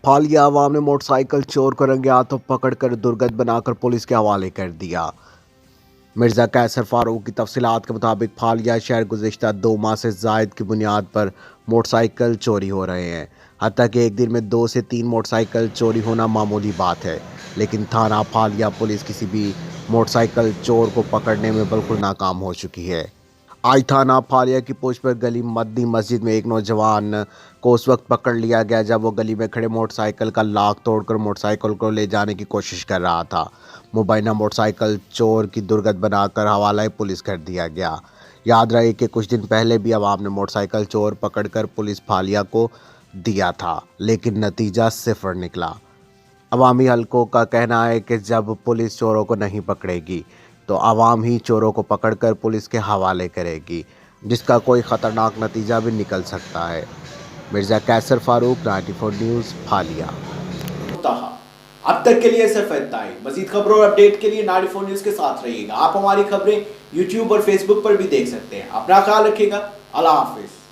फालिया अवाम ने मोटरसाइकिल चोर को रंगे हाथों पकड़कर दुर्गत बनाकर पुलिस के हवाले कर दिया। मिर्जा कैसर फारूक की तफसीलात के मुताबिक फालिया शहर गुज़िश्ता 2 माह से जायद की बुनियाद पर मोटरसाइकिल चोरी हो रहे हैं। हत्ता कि एक दिन में 2 से 3 मोटरसाइकिल चोरी होना मामूली बात है, लेकिन थाना फालिया पुलिस किसी भी मोटरसाइकिल चोर को पकड़ने में बिल्कुल नाकाम हो चुकी है। आज थाना फालिया की पोस्ट पर गली मद्दी मस्जिद में एक नौजवान को उस वक्त पकड़ लिया गया जब वो गली में खड़े मोटरसाइकिल का लॉक तोड़कर मोटरसाइकिल को ले जाने की कोशिश कर रहा था। मुबैना मोटरसाइकिल चोर की दुर्गत बनाकर हवाला पुलिस कर दिया गया। याद रहे कि कुछ दिन पहले भी अवाम ने मोटरसाइकिल चोर पकड़कर पुलिस फालिया को दिया था, लेकिन नतीजा सिफर निकला। अवामी हलकों का कहना है कि जब पुलिस चोरों को नहीं पकड़ेगी तो आवाम ही चोरों को पकड़कर पुलिस के हवाले करेगी, जिसका कोई ख़तरनाक नतीजा भी निकल सकता है। मिर्ज़ा कैसर फारूक, 94 न्यूज़, फालिया। अब तक के लिए सिर्फ इतना ही। मज़ीद खबरों और अपडेट के लिए 94 न्यूज़ के साथ रहिएगा। आप हमारी खबरें यूट्यूब और फेसबुक पर भी देख सकते हैं। अपना ख्याल रखिएगा। अल्लाह हाफिज़।